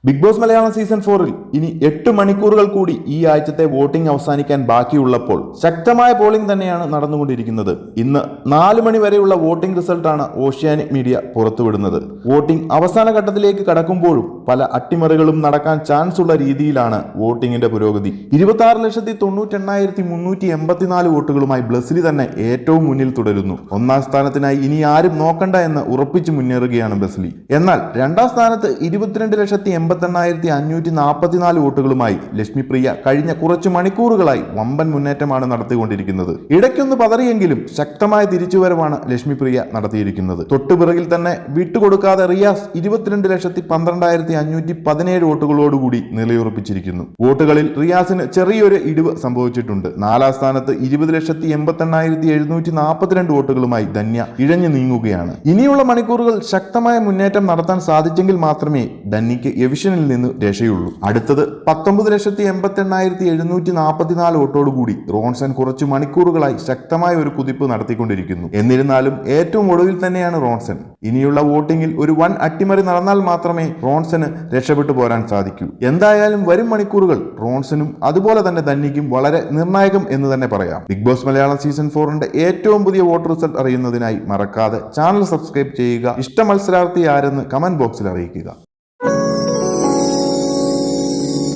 Big boss Malayalam season 4-ൽ ഇനി 8 മണിക്കൂറുകൾ കൂടി ഈ ആഴ്ചത്തെ വോട്ടിംഗ് അവസാനിക്കാൻ ബാക്കിയുള്ളപ്പോൾ ശക്തമായ പോളിംഗ് തന്നെയാണ് നടന്നുകൊണ്ടിരിക്കുന്നത്. ഇന്ന് 4 മണി വരെയുള്ള വോട്ടിംഗ് റിസൾട്ടാണ് ഓഷ്യാനിക് മീഡിയ പുറത്തുവിടുന്നത്. വോട്ടിംഗ് അവസാന ഘട്ടത്തിലേക്ക് കടക്കുമ്പോഴും പല അട്ടിമറികളും നടക്കാൻ ചാൻസ് ഉള്ള രീതിയിലാണ് വോട്ടിംഗിന്റെ പുരോഗതി. 26,98,384 വോട്ടുകളുമായി ബ്ലസ്ലി തന്നെ ഏറ്റവും മുന്നിൽ തുടരുന്നു. ഒന്നാം സ്ഥാനത്തിനായി ഇനി ആരും നോക്കണ്ട എന്ന് ഉറപ്പിച്ചു മുന്നേറുകയാണ് ബ്ലസ്ലി. എന്നാൽ രണ്ടാം സ്ഥാനത്ത് 22,88,544 വോട്ടുകളുമായി ലക്ഷ്മിപ്രിയ കഴിഞ്ഞ കുറച്ചു മണിക്കൂറുകളായി വമ്പൻ മുന്നേറ്റമാണ് നടത്തിക്കൊണ്ടിരിക്കുന്നത്. ഇടയ്ക്കൊന്ന് പതറിയെങ്കിലും ശക്തമായ തിരിച്ചുവരവാണ് ലക്ഷ്മിപ്രിയ നടത്തിയിരിക്കുന്നത്. തൊട്ടുപിറകിൽ തന്നെ വിട്ടുകൊടുക്കാതെ റിയാസ് 22,12,517 വോട്ടുകളോടുകൂടി നിലയുറപ്പിച്ചിരിക്കുന്നു. വോട്ടുകളിൽ റിയാസിന് ചെറിയൊരു ഇടിവ് സംഭവിച്ചിട്ടുണ്ട്. നാലാം സ്ഥാനത്ത് 20,88,742 വോട്ടുകളുമായി ധന്യ ഇഴഞ്ഞു നീങ്ങുകയാണ്. ഇനിയുള്ള മണിക്കൂറുകൾ ശക്തമായ മുന്നേറ്റം നടത്താൻ സാധിച്ചെങ്കിൽ മാത്രമേ ധന്യയ്ക്ക് എവിഷനിൽ നിന്ന് രക്ഷയുള്ളൂ. അടുത്തത് 19,88,744 വോട്ടോടുകൂടി റോൺസൺ കുറച്ചു മണിക്കൂറുകളായി ശക്തമായ ഒരു കുതിപ്പ് നടത്തിക്കൊണ്ടിരിക്കുന്നു. എന്നിരുന്നാലും ഏറ്റവും ഒടുവിൽ തന്നെയാണ് റോൺസൺ. ഇനിയുള്ള വോട്ടിംഗിൽ ഒരു വൻ അട്ടിമറി നടന്നാൽ മാത്രമേ റോൺസന് രക്ഷപ്പെട്ടു പോരാൻ സാധിക്കൂ. എന്തായാലും വരും മണിക്കൂറുകൾ റോൺസനും അതുപോലെ തന്നെ ധന്യയ്ക്കും വളരെ നിർണായകം എന്ന് തന്നെ പറയാം. ബിഗ് ബോസ് മലയാളം സീസൺ 4-ന്റെ ഏറ്റവും പുതിയ വോട്ട് റിസൾട്ട് അറിയുന്നതിനായി മറക്കാതെ ചാനൽ സബ്സ്ക്രൈബ് ചെയ്യുക. ഇഷ്ട മത്സരാർത്ഥി ആരെന്ന് കമന്റ് ബോക്സിൽ അറിയിക്കുക.